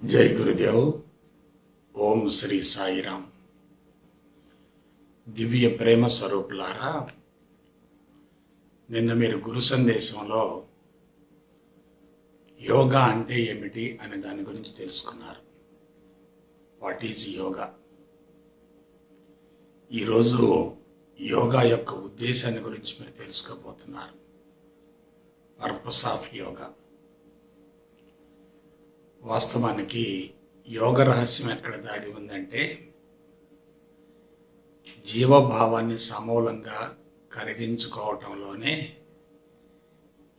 జై గురుదేవ్. ఓం శ్రీ సాయిరామ్. దివ్య ప్రేమ స్వరూపులారా, నిన్న మీరు గురు సందేశంలో యోగా అంటే ఏమిటి అనే దాని గురించి తెలుసుకున్నారు. What is yoga? ఈరోజు యోగా యొక్క ఉద్దేశాన్ని గురించి మీరు తెలుసుకోబోతున్నారు. Purpose of yoga. వాస్తవానికి యోగ రహస్యం ఎక్కడ దాగి ఉందంటే, జీవభావాన్ని సమూలంగా కరిగించుకోవటంలోనే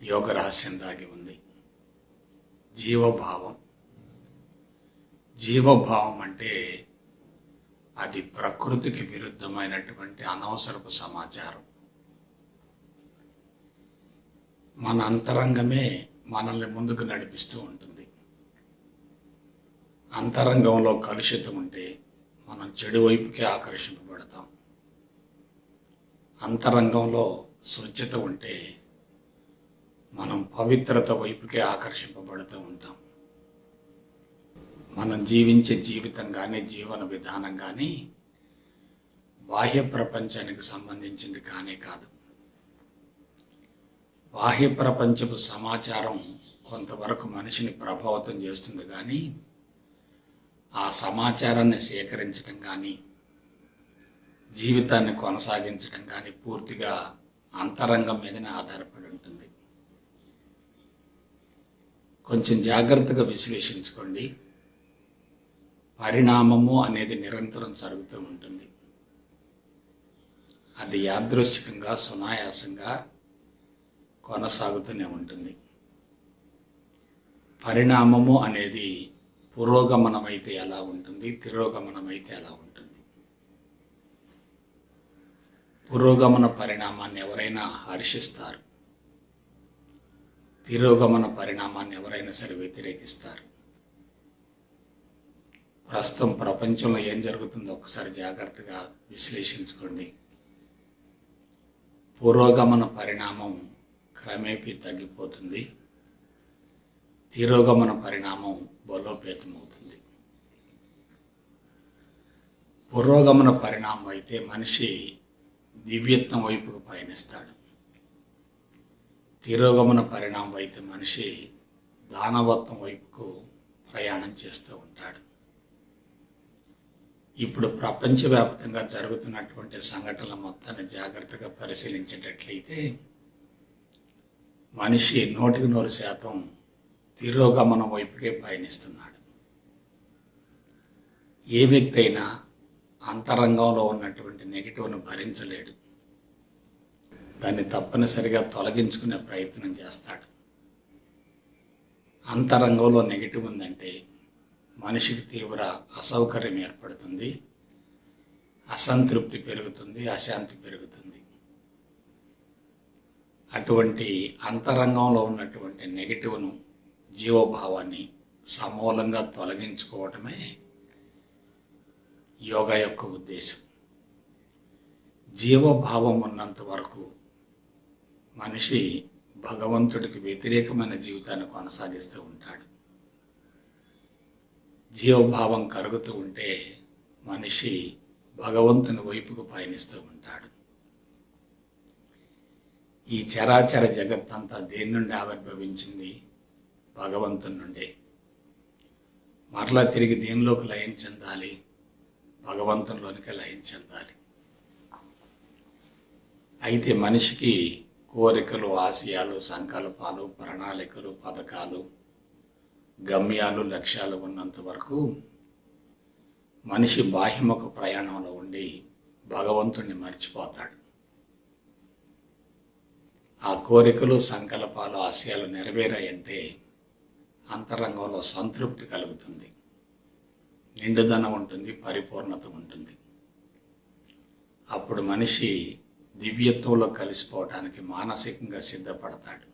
యోగ రహస్యం దాగి ఉంది. జీవభావం అంటే అది ప్రకృతికి విరుద్ధమైనటువంటి అనవసరపు సమాచారం. మన అంతరంగమే మనల్ని ముందుకు నడిపిస్తూ ఉంటుంది. అంతరంగంలో కలుషితం ఉంటే మనం చెడు వైపుకే ఆకర్షింపబడతాం. అంతరంగంలో స్వచ్ఛత ఉంటే మనం పవిత్రత వైపుకే ఆకర్షింపబడుతూ ఉంటాం. మనం జీవించే జీవితం కానీ, జీవన విధానం కానీ బాహ్య ప్రపంచానికి సంబంధించింది కానే కాదు. బాహ్య ప్రపంచపు సమాచారం కొంతవరకు మనిషిని ప్రభావితం చేస్తుంది, కానీ ఆ సమాచారాన్ని సేకరించడం కానీ, జీవితాన్ని కొనసాగించడం కానీ పూర్తిగా అంతరంగం మీదనే ఆధారపడి ఉంటుంది. కొంచెం జాగ్రత్తగా విశ్లేషించుకోండి. పరిణామము అనేది నిరంతరం జరుగుతూ ఉంటుంది. అది యాదృచ్ఛికంగా, సునాయాసంగా కొనసాగుతూనే ఉంటుంది. పరిణామము అనేది పురోగమనం అయితే ఎలా ఉంటుంది, తిరోగమనం అయితే ఎలా ఉంటుంది. పురోగమన పరిణామాన్ని ఎవరైనా హర్షిస్తారు, తిరోగమన పరిణామాన్ని ఎవరైనా సరే వ్యతిరేకిస్తారు. ప్రస్తుతం ప్రపంచంలో ఏం జరుగుతుందో ఒకసారి జాగ్రత్తగా విశ్లేషించుకోండి. పురోగమన పరిణామం క్రమేపీ తగ్గిపోతుంది, తిరోగమన పరిణామం బలోపేతమవుతుంది. పురోగమన పరిణామం అయితే మనిషి దివ్యత్వం వైపుకు పయనిస్తాడు. తిరోగమన పరిణామం అయితే మనిషి దానవత్వం వైపుకు ప్రయాణం చేస్తూ ఉంటాడు. ఇప్పుడు ప్రపంచవ్యాప్తంగా జరుగుతున్నటువంటి సంఘటనల మొత్తాన్ని జాగ్రత్తగా పరిశీలించేటట్లయితే మనిషి 100% తిరోగమనం వైపుకే పయనిస్తున్నాడు. ఏ వ్యక్తి అయినా అంతరంగంలో ఉన్నటువంటి నెగిటివ్ను భరించలేడు. దాన్ని తప్పనిసరిగా తొలగించుకునే ప్రయత్నం చేస్తాడు. అంతరంగంలో నెగిటివ్ ఉందంటే మనిషికి తీవ్ర అసౌకర్యం ఏర్పడుతుంది, అసంతృప్తి పెరుగుతుంది, అశాంతి పెరుగుతుంది. అటువంటి అంతరంగంలో ఉన్నటువంటి నెగిటివ్ను, జీవభావాన్ని సమూలంగా తొలగించుకోవటమే యోగా యొక్క ఉద్దేశం. జీవభావం ఉన్నంత వరకు మనిషి భగవంతుడికి వ్యతిరేకమైన జీవితాన్ని కొనసాగిస్తూ ఉంటాడు. జీవభావం కరుగుతూ ఉంటే మనిషి భగవంతుని వైపుకు పయనిస్తూ ఉంటాడు. ఈ చరాచర జగత్తంతా దేని నుండి ఆవిర్భవించింది? భగవంతుని నుండే. మరలా తిరిగి దేనిలోకి లయం చెందాలి? భగవంతునిలోనికి లయం చెందాలి. అయితే మనిషికి కోరికలు, ఆశయాలు, సంకల్పాలు, ప్రణాళికలు, పథకాలు, గమ్యాలు, లక్ష్యాలు ఉన్నంత వరకు మనిషి బాహ్యముఖ ప్రయాణంలో ఉండి భగవంతుణ్ణి మర్చిపోతాడు. ఆ కోరికలు, సంకల్పాలు, ఆశయాలు నెరవేరాయంటే అంతరంగంలో సంతృప్తి కలుగుతుంది, నిండుదనం ఉంటుంది, పరిపూర్ణత ఉంటుంది. అప్పుడు మనిషి దివ్యత్వంలో కలిసిపోవటానికి మానసికంగా సిద్ధపడతాడు.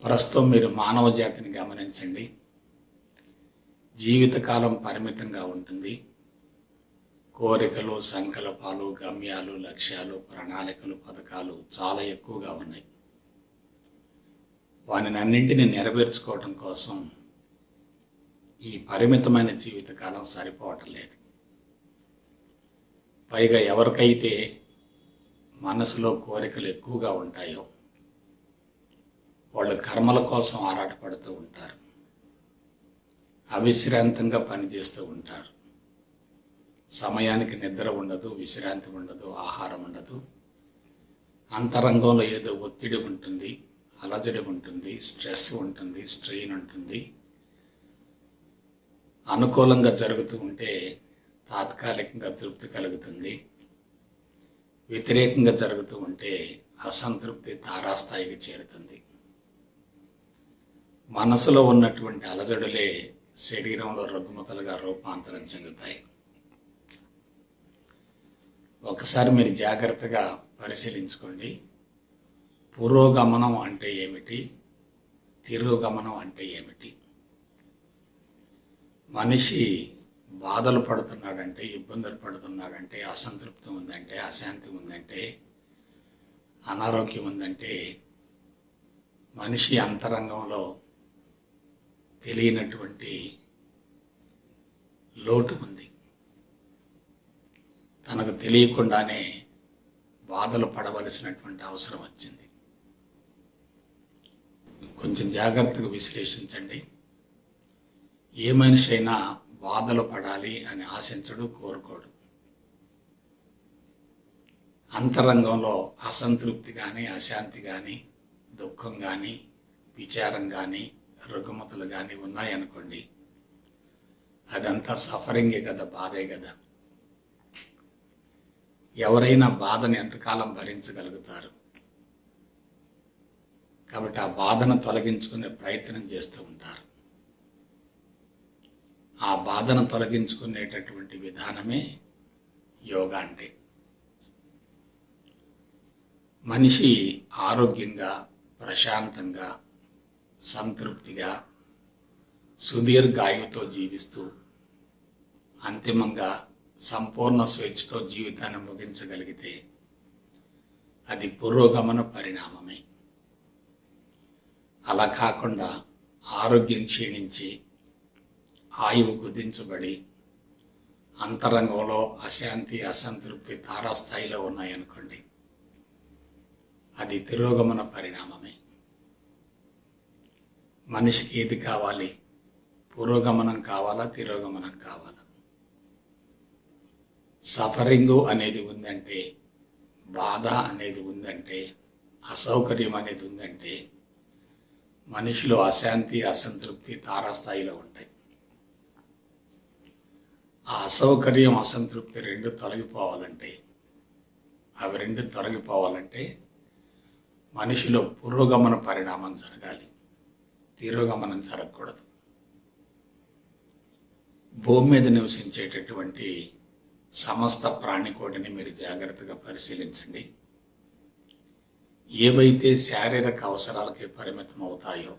ప్రస్తుతం మీరు మానవ జాతిని గమనించండి. జీవితకాలం పరిమితంగా ఉంటుంది. కోరికలు, సంకల్పాలు, గమ్యాలు, లక్ష్యాలు, ప్రణాళికలు, పథకాలు చాలా ఎక్కువగా ఉన్నాయి. వానిని అన్నింటినీ నెరవేర్చుకోవడం కోసం ఈ పరిమితమైన జీవితకాలం సరిపోవటం లేదు. పైగా ఎవరికైతే మనసులో కోరికలు ఎక్కువగా ఉంటాయో వాళ్ళు కర్మల కోసం ఆరాటపడుతూ ఉంటారు, అవిశ్రాంతంగా పనిచేస్తూ ఉంటారు. సమయానికి నిద్ర ఉండదు, విశ్రాంతి ఉండదు, ఆహారం ఉండదు. అంతరంగంలో ఏదో ఒత్తిడి ఉంటుంది, అలజడి ఉంటుంది, స్ట్రెస్ ఉంటుంది, స్ట్రెయిన్ ఉంటుంది. అనుకూలంగా జరుగుతూ ఉంటే తాత్కాలికంగా తృప్తి కలుగుతుంది, వ్యతిరేకంగా జరుగుతూ ఉంటే అసంతృప్తి తారాస్థాయికి చేరుతుంది. మనసులో ఉన్నటువంటి అలజడులే శరీరంలో రుగ్మతలుగా రూపాంతరం చెందుతాయి. ఒకసారి మీరు జాగ్రత్తగా పరిశీలించుకోండి. పురోగమనం అంటే ఏమిటి, తిరోగమనం అంటే ఏమిటి? మనిషి బాధలు పడుతున్నాడంటే, ఇబ్బందులు పడుతున్నాడంటే, అసంతృప్తి ఉందంటే, అశాంతి ఉందంటే, అనారోగ్యం ఉందంటే మనిషి అంతరంగంలో తెలియనటువంటి లోటు ఉంది. తనకు తెలియకుండానే బాధలు పడవలసినటువంటి అవసరం వచ్చింది. కొంచెం జాగ్రత్తగా విశ్లేషించండి. ఏ మనిషి అయినా బాధలు పడాలి అని ఆశించడు, కోరుకోడు. అంతరంగంలో అసంతృప్తి కానీ, అశాంతి కానీ, దుఃఖం కానీ, విచారం కానీ, రుగ్మతలు కానీ ఉన్నాయనుకోండి, అదంతా సఫరింగే కదా, బాధే కదా. ఎవరైనా బాధను ఎంతకాలం భరించగలుగుతారు? కాబట్టి ఆ బాధను తొలగించుకునే ప్రయత్నం చేస్తూ ఉంటారు. ఆ బాధను తొలగించుకునేటటువంటి విధానమే యోగా అంటే. మనిషి ఆరోగ్యంగా, ప్రశాంతంగా, సంతృప్తిగా, సుదీర్ఘాయువుతో జీవిస్తూ అంతిమంగా సంపూర్ణ స్వేచ్ఛతో జీవితాన్ని ముగించగలిగితే అది పురోగమన పరిణామమే. అలా కాకుండా ఆరోగ్యం క్షీణించి, ఆయువు కుదించబడి, అంతరంగంలో అశాంతి, అసంతృప్తి తారాస్థాయిలో ఉన్నాయనుకోండి, అది తిరోగమన పరిణామమే. మనిషికి ఏది కావాలి? పురోగమనం కావాలా, తిరోగమనం కావాలా? సఫరింగు అనేది ఉందంటే, బాధ అనేది ఉందంటే, అసౌకర్యం అనేది ఉందంటే మనిషిలో అశాంతి, అసంతృప్తి తారాస్థాయిలో ఉంటాయి. ఆ అసౌకర్యం, అసంతృప్తి రెండు తొలగిపోవాలంటే, అవి రెండు తొలగిపోవాలంటే మనిషిలో పురోగమన పరిణామం జరగాలి, తిరోగమనం జరగకూడదు. భూమి మీద నివసించేటటువంటి సమస్త ప్రాణికోటిని మీరు జాగ్రత్తగా పరిశీలించండి. ఏవైతే శారీరక అవసరాలకి పరిమితం అవుతాయో,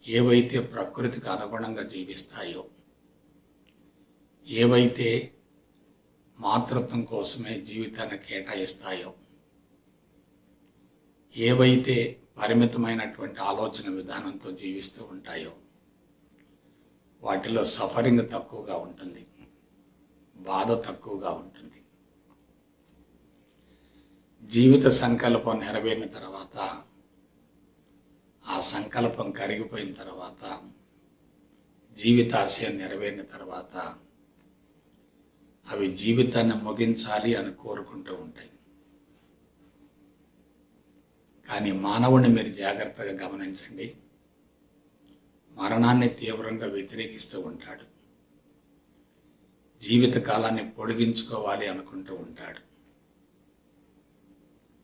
ఏవైతే ప్రకృతికి అనుగుణంగా జీవిస్తాయో, ఏవైతే మాతృత్వం కోసమే జీవితాన్ని కేటాయిస్తాయో, ఏవైతే పరిమితమైనటువంటి ఆలోచన విధానంతో జీవిస్తూ ఉంటాయో వాటిలో సఫరింగ్ తక్కువగా ఉంటుంది, బాధ తక్కువగా ఉంటుంది. జీవిత సంకల్పం నెరవేరిన తర్వాత, ఆ సంకల్పం కరిగిపోయిన తర్వాత, జీవితాశయం నెరవేరిన తర్వాత అవి జీవితాన్ని ముగించాలి అని కోరుకుంటూ ఉంటాయి. కానీ మానవుడిని మీరు జాగ్రత్తగా గమనించండి, మరణాన్ని తీవ్రంగా వ్యతిరేకిస్తూ ఉంటాడు. జీవితకాలాన్ని పొడిగించుకోవాలి అనుకుంటూ ఉంటాడు.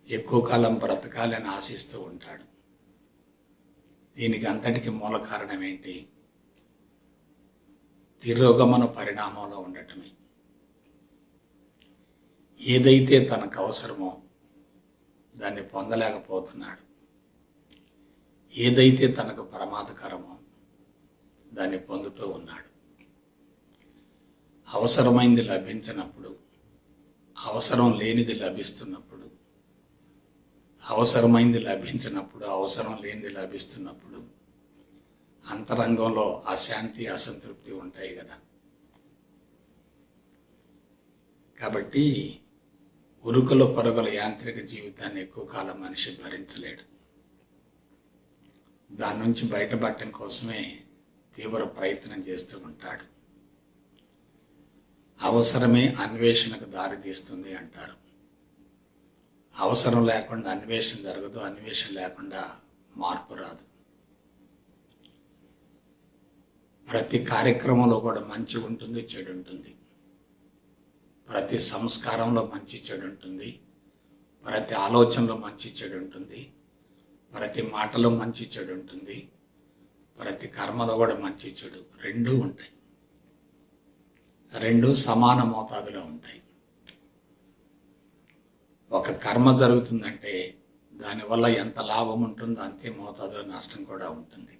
ఎక్కువ కాలం బ్రతకాలి అని ఆశిస్తూ ఉంటాడు. దీనికి అంతటికి మూల కారణం ఏంటి? తిరోగమన పరిణామంలో ఉండటమే. ఏదైతే తనకు అవసరమో దాన్ని పొందలేకపోతున్నాడు, ఏదైతే తనకు ప్రమాదకరమో దాన్ని పొందుతూ ఉన్నాడు. అవసరమైంది లభించినప్పుడు, అవసరం లేనిది లభిస్తున్నప్పుడు, అవసరమైంది లభించినప్పుడు, అవసరం లేనిది లభిస్తున్నప్పుడు అంతరంగంలో అశాంతి అసంతృప్తి ఉంటాయి కదా. కాబట్టి ఉరుకుల పరుగుల యాంత్రిక జీవితాన్ని ఎక్కువ కాలం మనిషి భరించలేడు. దాని నుంచి బయటపడటం కోసమే తీవ్ర ప్రయత్నం చేస్తూ ఉంటాడు. అవసరమే అన్వేషణకు దారి తీస్తుంది అంటారు. అవసరం లేకుండా అన్వేషణ జరగదు, అన్వేషణ లేకుండా మార్పు రాదు. ప్రతి కార్యక్రమంలో కూడా మంచి ఉంటుంది, చెడు ఉంటుంది. ప్రతి సంస్కారంలో మంచి చెడు ఉంటుంది, ప్రతి ఆలోచనలో మంచి చెడు ఉంటుంది, ప్రతి మాటలో మంచి చెడు ఉంటుంది, ప్రతి కర్మలో కూడా మంచి చెడు రెండూ ఉంటాయి. రెండు సమాన మోతాదులో ఉంటాయి. ఒక కర్మ జరుగుతుందంటే దానివల్ల ఎంత లాభం ఉంటుందో అంతే మోతాదులో నష్టం కూడా ఉంటుంది.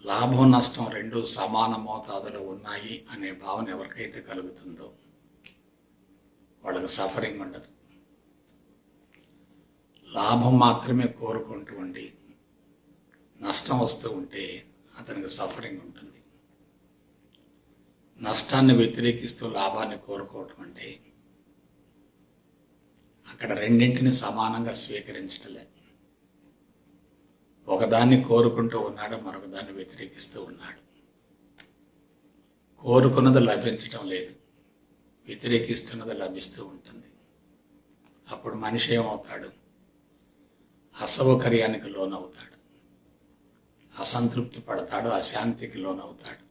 లాభం నష్టం రెండు సమాన మోతాదులో ఉన్నాయి అనే భావన ఎవరికైతే కలుగుతుందో వాళ్ళకి సఫరింగ్ ఉండదు. లాభం మాత్రమే కోరుకుంటూ ఉండి నష్టం వస్తూ ఉంటే అతనికి సఫరింగ్ ఉంటుంది. నష్టాన్ని వ్యతిరేకిస్తూ లాభాన్ని కోరుకోవటం అంటే అక్కడ రెండింటిని సమానంగా స్వీకరించటలే. ఒకదాన్ని కోరుకుంటూ ఉన్నాడు, మరొకదాన్ని వ్యతిరేకిస్తూ ఉన్నాడు. కోరుకున్నది లభించటం లేదు, వ్యతిరేకిస్తున్నది లభిస్తూ ఉంటుంది. అప్పుడు మనిషి ఏమవుతాడు? అసౌకర్యానికి లోనవుతాడు, అసంతృప్తి పడతాడు, అశాంతికి లోనవుతాడు.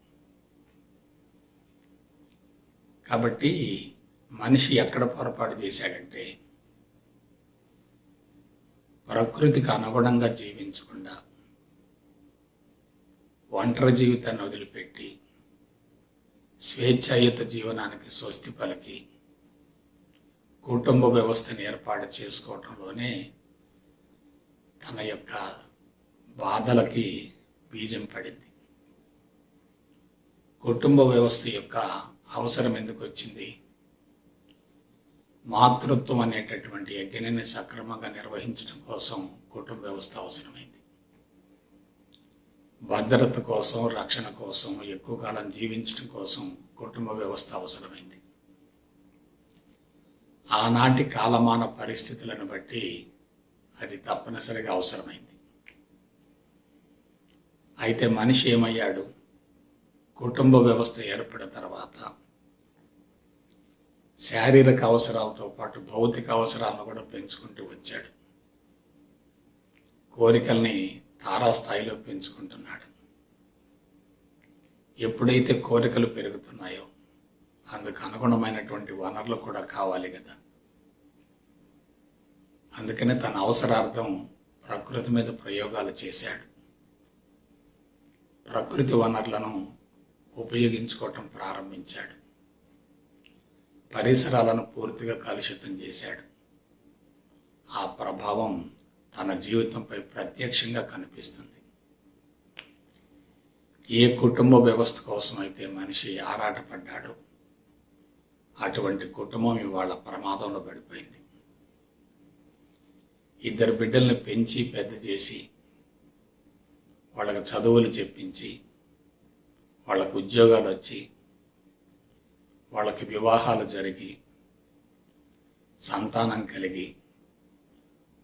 కాబట్టి మనిషి ఎక్కడ పొరపాటు చేశాడంటే ప్రకృతికి అనుగుణంగా జీవించకుండా ఒంటరి జీవితాన్ని వదిలిపెట్టి స్వేచ్ఛాయుత జీవనానికి స్వస్తి పలికి కుటుంబ వ్యవస్థను ఏర్పాటు చేసుకోవటంలోనే తన యొక్క బాధలకి బీజం పడింది. కుటుంబ వ్యవస్థ యొక్క అవసరం ఎందుకు వచ్చింది? మాతృత్వం అనేటటువంటి యజ్ఞాన్ని సక్రమంగా నిర్వహించడం కోసం కుటుంబ వ్యవస్థ అవసరమైంది. భద్రత కోసం, రక్షణ కోసం, ఎక్కువ కాలం జీవించడం కోసం కుటుంబ వ్యవస్థ అవసరమైంది. ఆనాటి కాలమాన పరిస్థితులను బట్టి అది తప్పనిసరిగా అవసరమైంది. అయితే మనిషి ఏమయ్యాడు? కుటుంబ వ్యవస్థ ఏర్పడిన తర్వాత శారీరక అవసరాలతో పాటు భౌతిక అవసరాలను కూడా పెంచుకుంటూ వచ్చాడు. కోరికల్ని తారాస్థాయిలో పెంచుకుంటున్నాడు. ఎప్పుడైతే కోరికలు పెరుగుతున్నాయో అందుకు అనుగుణమైనటువంటి వనరులు కూడా కావాలి కదా. అందుకనే తన అవసరార్థం ప్రకృతి మీద ప్రయోగాలు చేశాడు. ప్రకృతి వనరులను ఉపయోగించుకోవటం ప్రారంభించాడు. పరిసరాలను పూర్తిగా కలుషితం చేశాడు. ఆ ప్రభావం తన జీవితంపై ప్రత్యక్షంగా కనిపిస్తుంది. ఏ కుటుంబ వ్యవస్థ కోసం అయితే మనిషి ఆరాటపడ్డాడో అటువంటి కుటుంబం ఇవాళ ప్రమాదంలో పడిపోయింది. ఇద్దరు బిడ్డల్ని పెంచి పెద్ద చేసి వాళ్ళకి చదువులు చెప్పించి వాళ్ళకు ఉద్యోగాలు వచ్చి వాళ్ళకి వివాహాలు జరిగి సంతానం కలిగి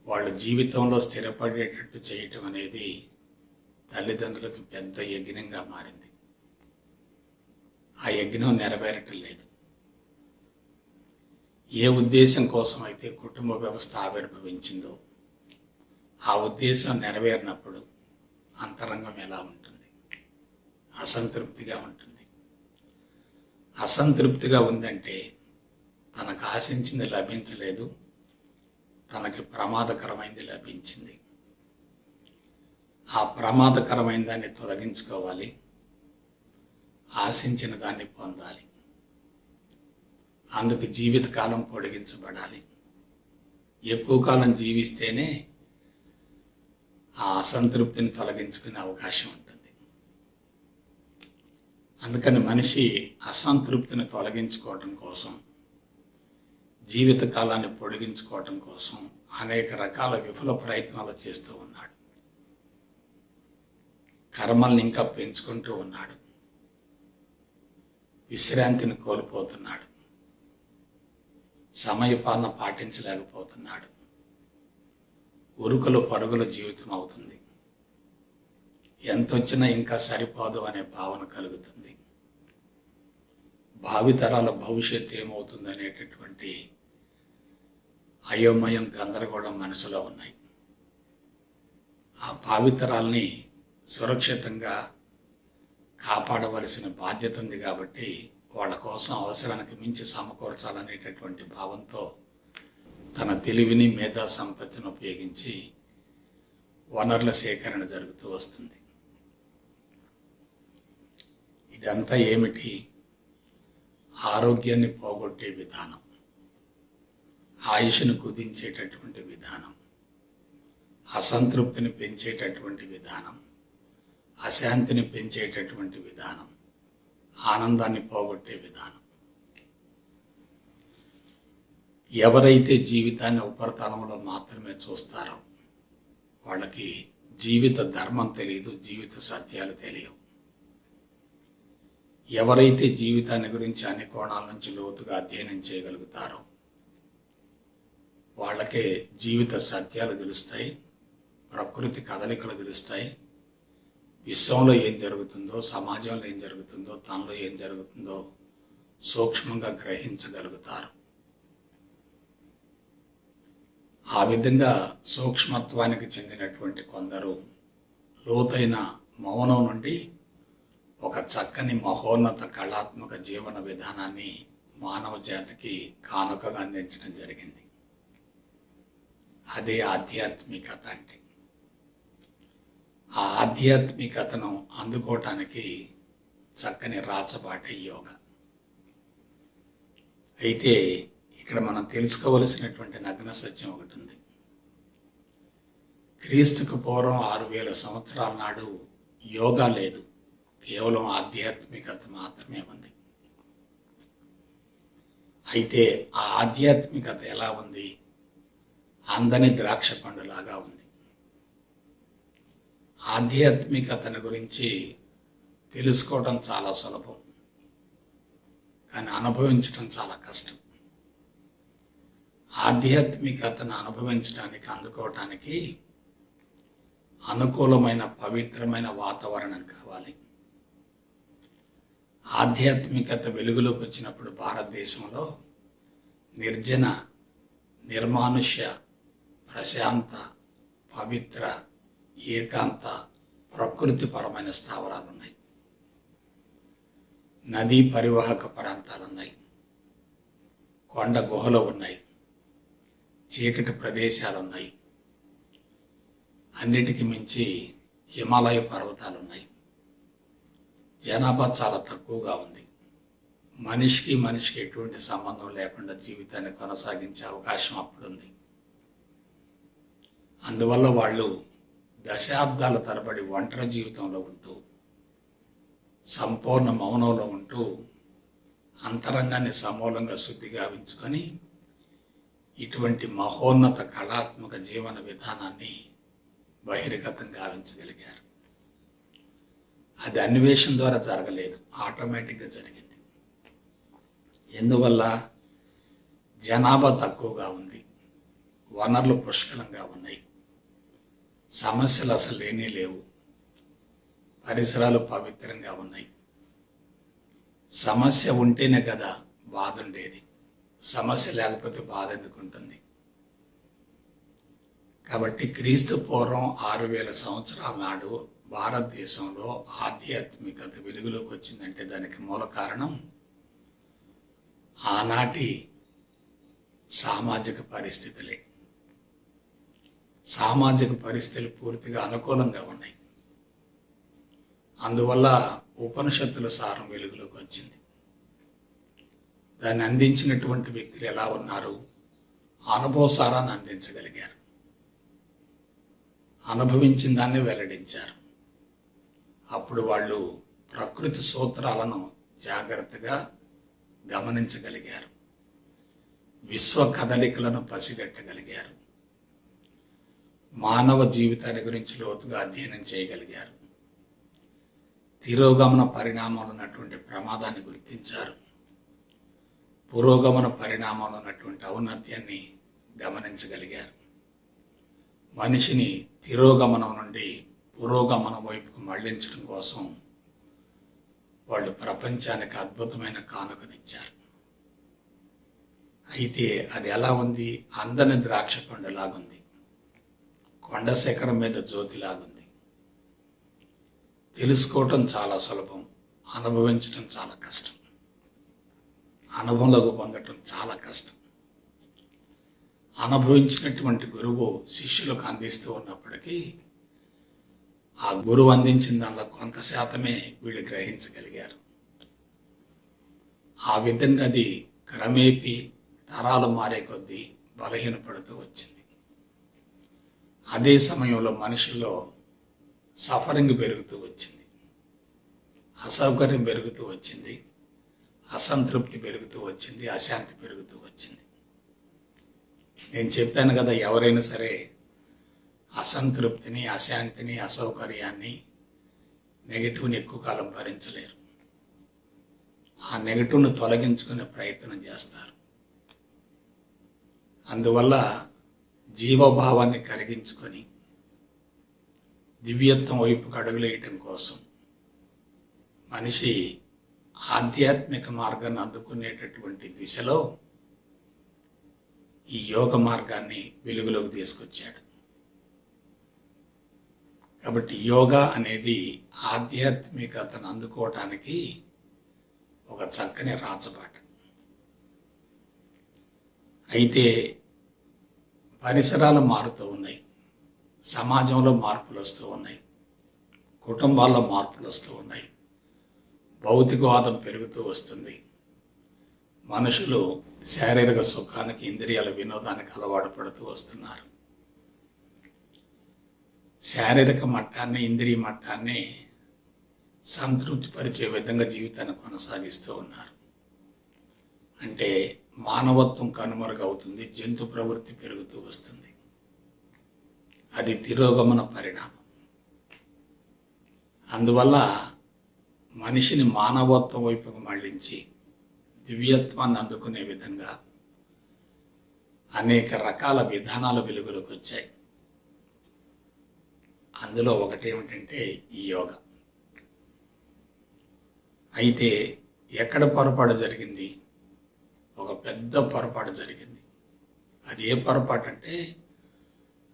వాళ్ళ జీవితంలో స్థిరపడేటట్టు చేయటం అనేది తల్లిదండ్రులకు పెద్ద యజ్ఞంగా మారింది. ఆ యజ్ఞం నెరవేరటం లేదు. ఏ ఉద్దేశం కోసం అయితే కుటుంబ వ్యవస్థ ఆవిర్భవించిందో ఆ ఉద్దేశం నెరవేరినప్పుడు అంతరంగం ఎలా ఉంటుంది? అసంతృప్తిగా ఉంటుంది. అసంతృప్తిగా ఉందంటే తనకు ఆశించింది లభించలేదు, తనకి ప్రమాదకరమైంది లభించింది. ఆ ప్రమాదకరమైన దాన్ని తొలగించుకోవాలి, ఆశించిన దాన్ని పొందాలి. అందుకు జీవితకాలం పొడిగించబడాలి. ఎక్కువ కాలం జీవిస్తేనే ఆ అసంతృప్తిని తొలగించుకునే అవకాశం ఉంటుంది. అందుకని మనిషి అసంతృప్తిని తొలగించుకోవటం కోసం, జీవితకాలాన్ని పొడిగించుకోవటం కోసం అనేక రకాల విఫల ప్రయత్నాలు చేస్తూ ఉన్నాడు. కర్మల్ని ఇంకా పెంచుకుంటూ ఉన్నాడు. విశ్రాంతిని కోల్పోతున్నాడు. సమయపాలన పాటించలేకపోతున్నాడు. ఉరుకులు పరుగుల జీవితం అవుతుంది. ఎంతొచ్చినా ఇంకా సరిపోదు అనే భావన కలుగుతుంది. భావితరాల భవిష్యత్తు ఏమవుతుంది అనేటటువంటి అయోమయం, గందరగోళం మనసులో ఉన్నాయి. ఆ భావితరాల్ని సురక్షితంగా కాపాడవలసిన బాధ్యత ఉంది కాబట్టి వాళ్ళ కోసం అవసరానికి మించి సమకూర్చాలనేటటువంటి భావంతో తన తెలివిని, మేధా సంపత్తిని ఉపయోగించి వనరుల సేకరణ జరుగుతూ వస్తుంది. ఇదంతా ఏమిటి? ఆరోగ్యాన్ని పోగొట్టే విధానం, ఆయుష్ను కుదించేటటువంటి విధానం, అసంతృప్తిని పెంచేటటువంటి విధానం, అశాంతిని పెంచేటటువంటి విధానం, ఆనందాన్ని పోగొట్టే విధానం. ఎవరైతే జీవితాన్ని ఉపరితలంలో మాత్రమే చూస్తారో వాళ్ళకి జీవిత ధర్మం తెలియదు, జీవిత సత్యాలు తెలియవు. ఎవరైతే జీవితాన్ని గురించి అన్ని కోణాల నుంచి లోతుగా అధ్యయనం చేయగలుగుతారో వాళ్ళకే జీవిత సత్యాలు తెలుస్తాయి, ప్రకృతి కదలికలు తెలుస్తాయి, విశ్వంలో ఏం జరుగుతుందో, సమాజంలో ఏం జరుగుతుందో, తనలో ఏం జరుగుతుందో సూక్ష్మంగా గ్రహించగలుగుతారు. ఆ విధంగా సూక్ష్మత్వానికి చెందినటువంటి కొందరు లోతైన మౌనం నుండి ఒక చక్కని మహోన్నత కళాత్మక జీవన విధానాన్ని మానవ జాతికి కానుకగా అందించడం జరిగింది. అదే ఆధ్యాత్మికత అంటే. ఆ ఆధ్యాత్మికతను అందుకోవటానికి చక్కని రాచబాటే యోగా. అయితే ఇక్కడ మనం తెలుసుకోవలసినటువంటి నగ్న సత్యం ఒకటి ఉంది. క్రీస్తుకు పూర్వం 6000 సంవత్సరాల నాడు యోగా లేదు, కేవలం ఆధ్యాత్మికత మాత్రమే ఉంది. అయితే ఆ ఆధ్యాత్మికత ఎలా ఉంది? అందని ద్రాక్ష పండులాగా ఉంది. ఆధ్యాత్మికతను గురించి తెలుసుకోవడం చాలా సులభం, కానీ అనుభవించడం చాలా కష్టం. ఆధ్యాత్మికతను అనుభవించడానికి, అందుకోవటానికి అనుకూలమైన పవిత్రమైన వాతావరణం కావాలి. ఆధ్యాత్మికత వెలుగులోకి వచ్చినప్పుడు భారతదేశంలో నిర్జన, నిర్మానుష్య, ప్రశాంత, పవిత్ర, ఏకాంత, ప్రకృతిపరమైన స్థావరాలు ఉన్నాయి. నదీ పరివాహక ప్రాంతాలు ఉన్నాయి, కొండ గుహలు ఉన్నాయి, చీకటి ప్రదేశాలు ఉన్నాయి, అన్నిటికీ మించి హిమాలయ పర్వతాలు ఉన్నాయి. జనాభా చాలా తక్కువగా ఉంది. మనిషికి ఎటువంటి సంబంధం లేకుండా జీవితాన్ని కొనసాగించే అవకాశం అప్పుడుంది. అందువల్ల వాళ్ళు దశాబ్దాల తరబడి ఒంటరి జీవితంలో ఉంటూ, సంపూర్ణ మౌనంలో ఉంటూ, అంతరంగాన్ని సమూలంగా శుద్ధి గావించుకొని ఇటువంటి మహోన్నత కళాత్మక జీవన విధానాన్ని బహిర్గతం గావించగలిగారు. అది అన్వేషణ ద్వారా జరగలేదు, ఆటోమేటిక్గా జరిగింది. ఎందువల్ల? జనాభా తక్కువగా ఉంది, వనరులు పుష్కలంగా ఉన్నాయి, సమస్యలు అసలు లేనే లేవు, పరిసరాలు పవిత్రంగా ఉన్నాయి. సమస్య ఉంటేనే కదా బాధ ఉండేది, సమస్య లేకపోతే బాధ ఎందుకు ఉంటుంది? కాబట్టి క్రీస్తు పూర్వం 6000 సంవత్సరాల నాడు భారతదేశంలో ఆధ్యాత్మికత వెలుగులోకి వచ్చిందంటే దానికి మూల కారణం ఆనాటి సామాజిక పరిస్థితులే. సామాజిక పరిస్థితులు పూర్తిగా అనుకూలంగా ఉన్నాయి. అందువల్ల ఉపనిషత్తుల సారం వెలుగులోకి వచ్చింది. దాన్ని అందించినటువంటి వ్యక్తులు ఎలా ఉన్నారు? అనుభవ సారాన్ని అందించగలిగారు, అనుభవించిన దాన్ని వెల్లడించారు. అప్పుడు వాళ్ళు ప్రకృతి సూత్రాలను జాగ్రత్తగా గమనించగలిగారు, విశ్వ కదలికలను పసిగట్టగలిగారు, మానవ జీవితాన్ని గురించి లోతుగా అధ్యయనం చేయగలిగారు. తిరోగమన పరిణామాలు ఉన్నటువంటి ప్రమాదాన్ని గుర్తించారు. పురోగమన పరిణామాలు ఉన్నటువంటి ఔన్నత్యాన్ని గమనించగలిగారు. మనిషిని తిరోగమనం నుండి పురోగమనం వైపుకు మళ్లించడం కోసం వాళ్ళు ప్రపంచానికి అద్భుతమైన కానుకనిచ్చారు. అయితే అది ఎలా ఉంది? అందని ద్రాక్ష పండులాగుంది, కొండ శిఖరం మీద జ్యోతిలాగుంది. తెలుసుకోవటం చాలా సులభం, అనుభవించటం చాలా కష్టం. అనుభవంలోకి పొందటం చాలా కష్టం. అనుభవించినటువంటి గురువు శిష్యులకు అందిస్తూ ఉన్నప్పటికీ ఆ గురువు అందించిన దానిలో కొంత శాతమే వీళ్ళు గ్రహించగలిగారు. ఆ విధంగా అది క్రమేపీ తరాలు మారే కొద్దీ బలహీనపడుతూ వచ్చింది. అదే సమయంలో మనుషుల్లో సఫరింగ్ పెరుగుతూ వచ్చింది, అసౌకర్యం పెరుగుతూ వచ్చింది, అసంతృప్తి పెరుగుతూ వచ్చింది, అశాంతి పెరుగుతూ వచ్చింది. నేను చెప్పాను కదా, ఎవరైనా సరే అసంతృప్తిని, అశాంతిని, అసౌకర్యాన్ని, నెగిటివ్ని ఎక్కువ కాలం భరించలేరు. ఆ నెగిటివ్ను తొలగించుకునే ప్రయత్నం చేస్తారు. అందువల్ల జీవభావాన్ని కరిగించుకొని దివ్యత్వం వైపుకు అడుగులేయటం కోసం మనిషి ఆధ్యాత్మిక మార్గాన్ని అందుకునేటటువంటి దిశలో ఈ యోగ మార్గాన్ని వెలుగులోకి తీసుకొచ్చాడు. కాబట్టి యోగా అనేది ఆధ్యాత్మికతను అందుకోవటానికి ఒక చక్కని రాచబాట. అయితే పరిసరాలు మారుతూ ఉన్నాయి, సమాజంలో మార్పులు వస్తూ ఉన్నాయి, కుటుంబాల్లో మార్పులు వస్తూ ఉన్నాయి, భౌతికవాదం పెరుగుతూ వస్తుంది. మనుషులు శారీరక సుఖానికి, ఇంద్రియాల వినోదానికి అలవాటు పడుతూ వస్తున్నారు. శారీరక మట్టాన్ని, ఇంద్రియ మట్టాన్ని సంతృప్తిపరిచే విధంగా జీవితాన్ని కొనసాగిస్తూ ఉన్నారు. అంటే మానవత్వం కనుమరుగవుతుంది, జంతు ప్రవృత్తి పెరుగుతూ వస్తుంది. అది తిరోగమన పరిణామం. అందువల్ల మనిషిని మానవత్వం వైపుకు మళ్లించి దివ్యత్వాన్ని అందుకునే విధంగా అనేక రకాల విధానాలు వెలుగులోకి వచ్చాయి. అందులో ఒకటి ఏమిటంటే ఈ యోగా. అయితే ఎక్కడ పొరపాటు జరిగింది? ఒక పెద్ద పొరపాటు జరిగింది. అది ఏ పొరపాటు అంటే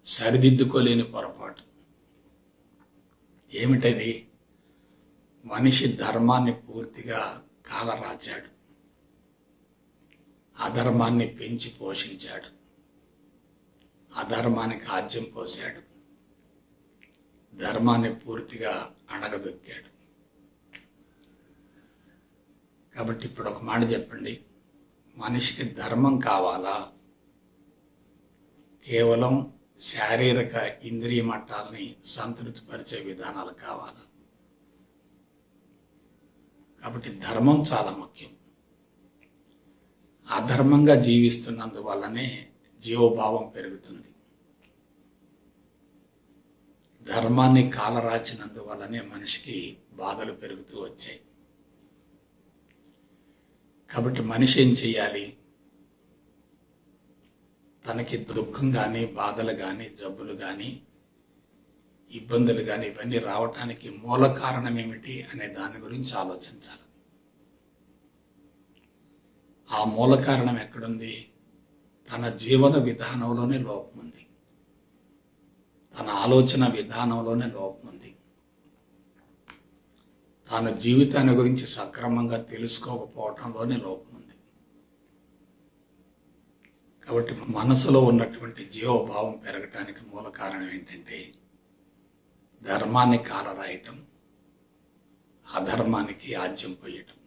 సరిదిద్దుకోలేని పొరపాటు. ఏమిటది? మనిషి ధర్మాన్ని పూర్తిగా కాలరాచాడు, అధర్మాన్ని పెంచి పోషించాడు, అధర్మానికి ఆజ్యం పోశాడు, ధర్మాన్ని పూర్తిగా అణగదొక్కాడు. కాబట్టి ఇప్పుడు ఒక మాట చెప్పండి, మనిషికి ధర్మం కావాలా? కేవలం శారీరక ఇంద్రియ మట్టాలని సంతృప్తిపరిచే విధానాలు కావాలా? కాబట్టి ధర్మం చాలా ముఖ్యం. అధర్మంగా జీవిస్తున్నందువల్లనే జీవభావం పెరుగుతుంది. ధర్మాన్ని కాలరాచినందువల్లనే మనిషికి బాధలు పెరుగుతూ వచ్చాయి. కాబట్టి మనిషి ఏం చేయాలి? తనకి దుఃఖం కానీ, బాధలు కానీ, జబ్బులు కానీ, ఇబ్బందులు కానీ ఇవన్నీ రావటానికి మూల కారణం ఏమిటి అనే దాని గురించి ఆలోచించాలి. ఆ మూల కారణం ఎక్కడుంది? తన జీవన విధానంలోనే లోపం ఉంది, తన ఆలోచన విధానంలోనే లోపం ఉంది, తాను జీవితాన్ని గురించి సక్రమంగా తెలుసుకోకపోవటంలోనే లోపం ఉంది. కాబట్టి మనసులో ఉన్నటువంటి జీవభావం పెరగటానికి మూల కారణం ఏంటంటే ధర్మాన్ని కాలరాయటం, అధర్మానికి ఆజ్యం పోయటం.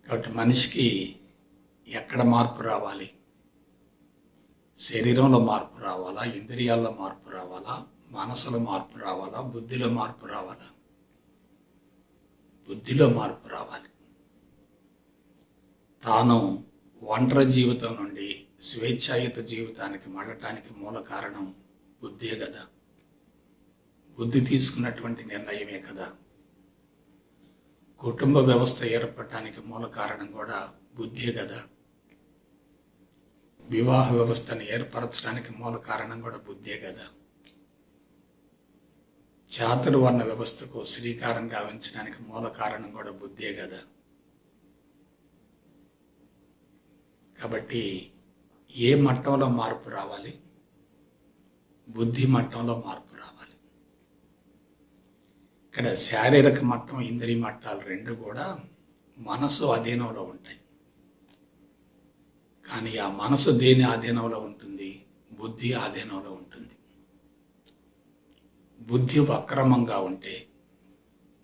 కాబట్టి మనిషికి ఎక్కడ మార్పు రావాలి? శరీరంలో మార్పు రావాలా? ఇంద్రియాల్లో మార్పు రావాలా? మనసులో మార్పు రావాలా? బుద్ధిలో మార్పు రావాలా? బుద్ధిలో మార్పు రావాలి. తాను ఒంటరి జీవితం నుండి స్వేచ్ఛాయుత జీవితానికి మళ్ళటానికి మూల కారణం బుద్ధే కదా. బుద్ధి తీసుకున్నటువంటి నిర్ణయమే కదా. కుటుంబ వ్యవస్థ ఏర్పడటానికి మూల కారణం కూడా బుద్ధే కదా. వివాహ వ్యవస్థను ఏర్పరచడానికి మూల కారణం కూడా బుద్ధే కదా. చాతుర్వర్ణ వ్యవస్థకు శ్రీకారం గావించడానికి మూల కారణం కూడా బుద్ధే కదా. కాబట్టి ఏ మట్టంలో మార్పు రావాలి? బుద్ధి మట్టంలో మార్పు రావాలి. ఇక్కడ శారీరక మట్టం, ఇంద్రియ మట్టాలు రెండు కూడా మనసు అధీనంలో ఉంటాయి. కానీ ఆ మనసు దేని ఆధీనంలో ఉంటుంది? బుద్ధి ఆధీనంలో ఉంటుంది. బుద్ధి వక్రమంగా ఉంటే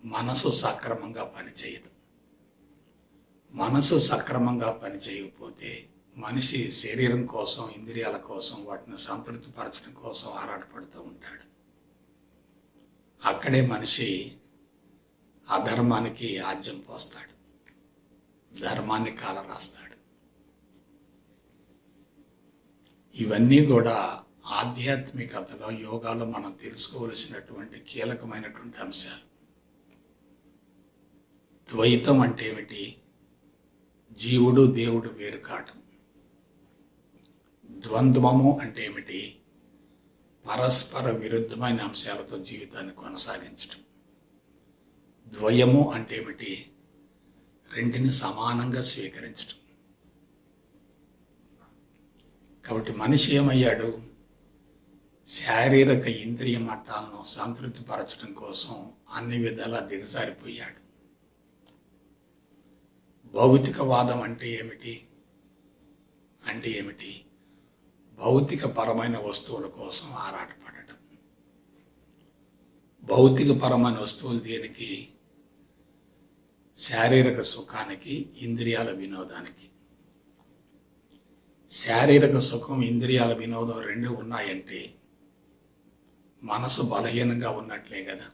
మనసు సక్రమంగా పనిచేయదు. మనసు సక్రమంగా పనిచేయకపోతే మనిషి శరీరం కోసం, ఇంద్రియాల కోసం, వాటిని సంతృప్తిపరచడం కోసం ఆరాటపడుతూ ఉంటాడు. అక్కడే మనిషి అధర్మానికి ఆజ్యం పోస్తాడు, ధర్మాన్ని కాలరాస్తాడు. ఇవన్నీ కూడా ఆధ్యాత్మికతలో, యోగాలో మనం తెలుసుకోవలసినటువంటి కీలకమైనటువంటి అంశాలు. ద్వైతం అంటే ఏమిటి? జీవుడు దేవుడు వేరు కావటం. ద్వంద్వము అంటే ఏమిటి? పరస్పర విరుద్ధమైన అంశాలతో జీవితాన్ని కొనసాగించటం. ద్వయము అంటే ఏమిటి? రెంటిని సమానంగా స్వీకరించటం. కాబట్టి మనిషి ఏమయ్యాడు? శారీరక ఇంద్రియ మట్టాలను సంతృప్తిపరచడం కోసం అన్ని విధాలా దిగజారిపోయాడు. భౌతికవాదం అంటే ఏమిటి? భౌతిక పరమైన వస్తువుల కోసం ఆరాటపడటం. భౌతిక పరమైన వస్తువులు దేనికి? శారీరక సుఖానికి, ఇంద్రియాల వినోదానికి. శారీరక సుఖం, ఇంద్రియాల వినోదం రెండు ఉన్నాయంటే మనసు బలహీనంగా ఉన్నట్లే కదా.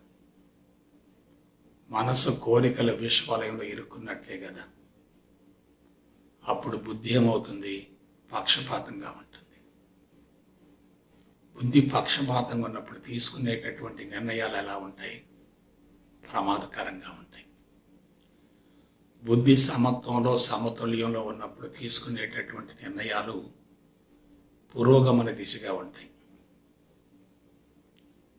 మనసు కోరికల విశ్వలయంలో ఇరుక్కున్నట్లే కదా. అప్పుడు బుద్ధి ఏమవుతుంది? పక్షపాతంగా ఉంటుంది. బుద్ధి పక్షపాతంగా ఉన్నప్పుడు తీసుకునేటటువంటి నిర్ణయాలు ఎలా ఉంటాయి? ప్రమాదకరంగా ఉంటాయి. బుద్ధి సమత్వంలో, సమతుల్యంలో ఉన్నప్పుడు తీసుకునేటటువంటి నిర్ణయాలు పురోగమన దిశగా ఉంటాయి.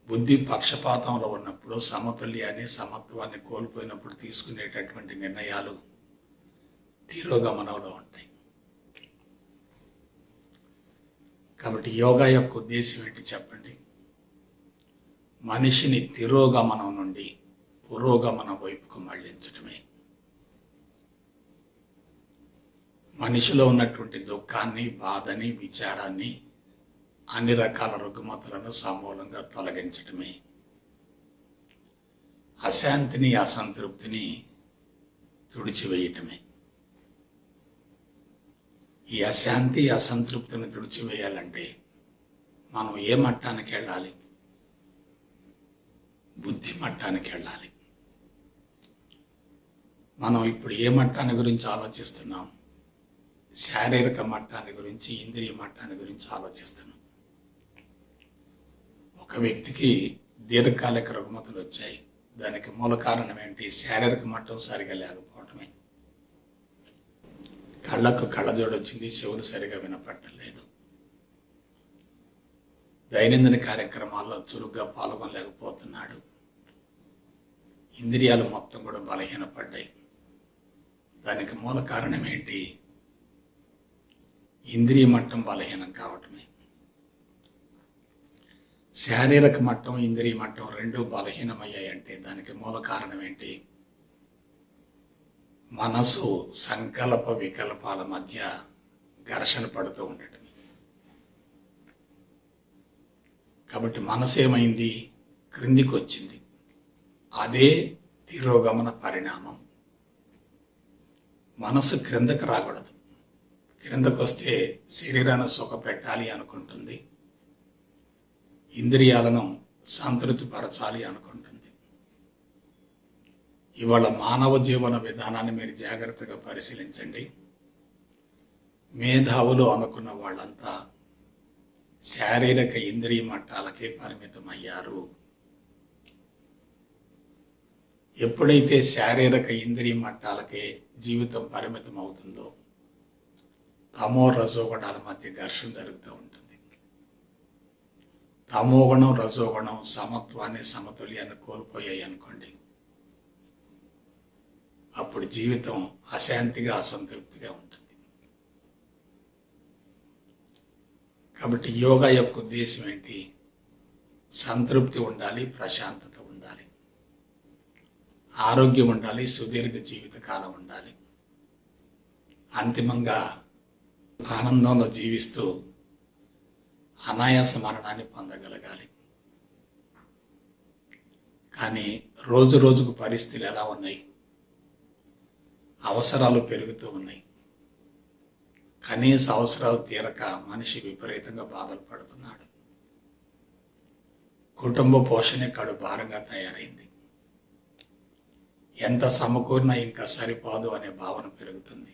బుద్ధి పక్షపాతంలో ఉన్నప్పుడు, సమతుల్యాన్ని, సమత్వాన్ని కోల్పోయినప్పుడు తీసుకునేటటువంటి నిర్ణయాలు తిరోగమనంలో ఉంటాయి. కాబట్టి యోగా యొక్క ఉద్దేశం ఏంటి చెప్పండి? మనిషిని తిరోగమనం నుండి పురోగమనం వైపుకు మళ్లించటమే. మనిషిలో ఉన్నటువంటి దుఃఖాన్ని, బాధని, విచారాన్ని, అన్ని రకాల రుగ్మతలను సమూలంగా తొలగించటమే. అశాంతిని, అసంతృప్తిని తుడిచివేయటమే. ఈ అశాంతి, అసంతృప్తిని తుడిచివేయాలంటే మనం ఏ మట్టానికి వెళ్ళాలి? బుద్ధి మట్టానికి వెళ్ళాలి. మనం ఇప్పుడు ఏ మట్టాన్ని గురించి ఆలోచిస్తున్నాం? శారీరక మట్టాన్ని గురించి, ఇంద్రియ మట్టాన్ని గురించి ఆలోచిస్తున్నాం. ఒక వ్యక్తికి దీర్ఘకాలిక రుగ్మతలు వచ్చాయి. దానికి మూల కారణం ఏంటి? శారీరక మట్టం సరిగా లేకపోవటమే. కళ్ళకు కళ్ళజోడు వచ్చింది, చెవులు సరిగా వినపడటం లేదు. దైనందిన కార్యక్రమాల్లో చురుగ్గా పాల్గొనలేకపోతున్నాడు. ఇంద్రియాలు మొత్తం కూడా బలహీనపడ్డాయి. దానికి మూల కారణం ఏంటి? ఇంద్రియ మట్టం బలహీనం కావటమే. శారీరక మట్టం, ఇంద్రియ మట్టం రెండు బలహీనమయ్యాయంటే దానికి మూల కారణం ఏంటి? మనసు సంకల్ప వికల్పాల మధ్య ఘర్షణ పడుతూ ఉండటం. కాబట్టి మనసు ఏమైంది? క్రిందికి వచ్చింది. అదే తిరోగమన పరిణామం. మనసు క్రిందకు రాకూడదు. క్రిందకు వస్తే శరీరాన్ని సుఖపెట్టాలి అనుకుంటుంది, ఇంద్రియాలను సంతృప్తిపరచాలి అనుకుంటుంది. ఇవాళ మానవ జీవన విధానాన్ని మీరు జాగ్రత్తగా పరిశీలించండి. మేధావులు అనుకున్న వాళ్ళంతా శారీరక ఇంద్రియ మట్టాలకే పరిమితమయ్యారు. ఎప్పుడైతే శారీరక ఇంద్రియ మట్టాలకే జీవితం పరిమితం అవుతుందో తమో రజోగుణాల మధ్య ఘర్షణ జరుగుతూ ఉంటుంది. తమోగుణం రజోగుణం సమత్వాన్ని సమతుల్యాన్ని కోల్పోయాయి అనుకోండి, అప్పుడు జీవితం అశాంతిగా అసంతృప్తిగా ఉంటుంది. కాబట్టి యోగా యొక్క ఉద్దేశం ఏంటి? సంతృప్తి ఉండాలి, ప్రశాంతత ఉండాలి, ఆరోగ్యం ఉండాలి, సుదీర్ఘ జీవితకాలం ఉండాలి, అంతిమంగా ఆనందంలో జీవిస్తూ అనాయాస మరణాన్ని పొందగలగాలి. కానీ రోజు రోజుకు పరిస్థితులు ఎలా ఉన్నాయి? అవసరాలు పెరుగుతూ ఉన్నాయి. కనీస అవసరాలు తీరక మనిషి విపరీతంగా బాధలు పడుతున్నాడు. కుటుంబ పోషణే కడు భారంగా తయారైంది. ఎంత సమకూరినా ఇంకా సరిపోదు అనే భావన పెరుగుతుంది.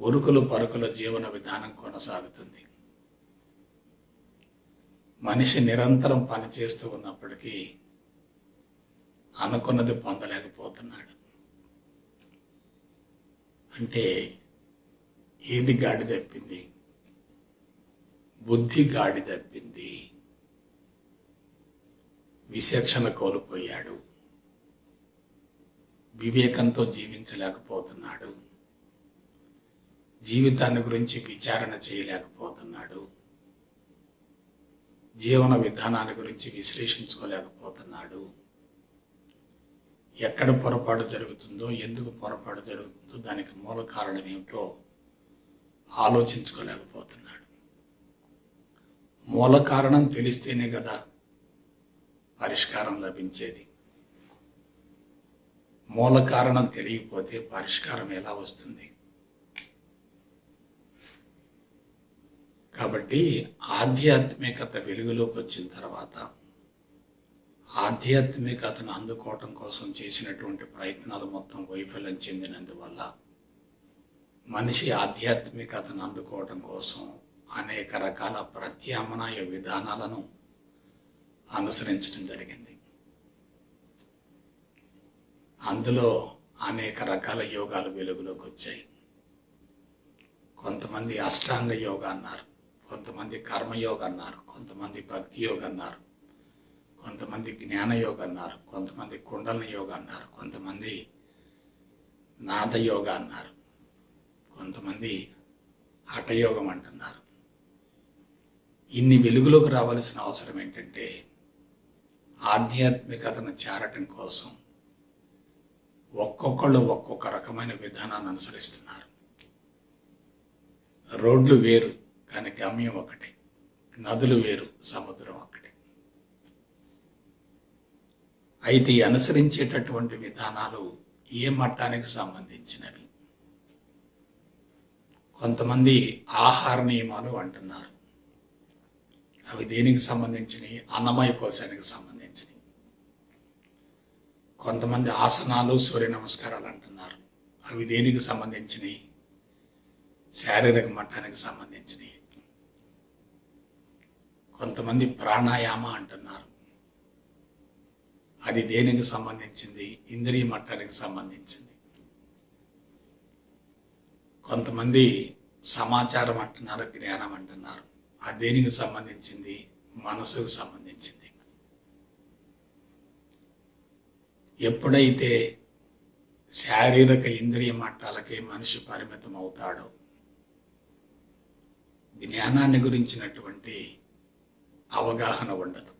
ఉరుకులు పరుకుల జీవన విధానం కొనసాగుతుంది. మనిషి నిరంతరం పనిచేస్తూ ఉన్నప్పటికీ అనుకున్నది పొందలేకపోతున్నాడు. అంటే ఏది గాడి తప్పింది? బుద్ధి గాడి తప్పింది. విచక్షణ కోల్పోయాడు. వివేకంతో జీవించలేకపోతున్నాడు. జీవితాన్ని గురించి విచారణ చేయలేకపోతున్నాడు. జీవన విధానాన్ని గురించి విశ్లేషించుకోలేకపోతున్నాడు. ఎక్కడ పొరపాటు జరుగుతుందో, ఎందుకు పొరపాటు జరుగుతుందో, దానికి మూల కారణం ఏమిటో ఆలోచించుకోలేకపోతున్నాడు. మూల కారణం తెలిస్తేనే కదా పరిష్కారం లభించేది. మూల కారణం తెలియకపోతే పరిష్కారం ఎలా వస్తుంది? కాబట్టి ఆధ్యాత్మికత వెలుగులోకి వచ్చిన తర్వాత ఆధ్యాత్మికతను అందుకోవటం కోసం చేసినటువంటి ప్రయత్నాలు మొత్తం వైఫల్యం చెందినందువల్ల మనిషి ఆధ్యాత్మికతను అందుకోవటం కోసం అనేక రకాల ప్రత్యామ్నాయ విధానాలను అనుసరించడం జరిగింది. అందులో అనేక రకాల యోగాలు వెలుగులోకి వచ్చాయి. కొంతమంది అష్టాంగ యోగా అన్నారు, కొంతమంది కర్మయోగ అన్నారు, కొంతమంది భక్తి యోగ అన్నారు, కొంతమంది జ్ఞానయోగ అన్నారు, కొంతమంది కుండలిని యోగ అన్నారు, కొంతమంది నాదయోగ అన్నారు, కొంతమంది హఠయోగం అంటున్నారు. ఇన్ని వెలుగులోకి రావాల్సిన అవసరం ఏంటంటే ఆధ్యాత్మికతను చేరటం కోసం ఒక్కొక్కళ్ళు ఒక్కొక్క రకమైన విధానాన్ని అనుసరిస్తున్నారు. రోడ్లు వేరు కానీ గమ్యం ఒకటే, నదులు వేరు సముద్రం ఒకటే. అయితే ఈ అనుసరించేటటువంటి విధానాలు ఏ మట్టానికి సంబంధించినవి? కొంతమంది ఆహార నియమాలు అంటున్నారు. అవి దేనికి సంబంధించినవి? అన్నమయ కోశానికి సంబంధించినవి. కొంతమంది ఆసనాలు, సూర్య నమస్కారాలు అంటున్నారు. అవి దేనికి సంబంధించినవి? శారీరక మట్టానికి సంబంధించినవి. కొంతమంది ప్రాణాయామ అంటున్నారు. అది దేనికి సంబంధించింది? ఇంద్రియ మట్టానికి సంబంధించింది. కొంతమంది సమాచారం అంటున్నారు, జ్ఞానం అంటున్నారు. అది దేనికి సంబంధించింది? మనసుకు సంబంధించింది. ఎప్పుడైతే శారీరక ఇంద్రియ మట్టాలకే మనిషి పరిమితం అవుతాడో జ్ఞానాన్ని గురించినటువంటి అవగాహన ఉండదు.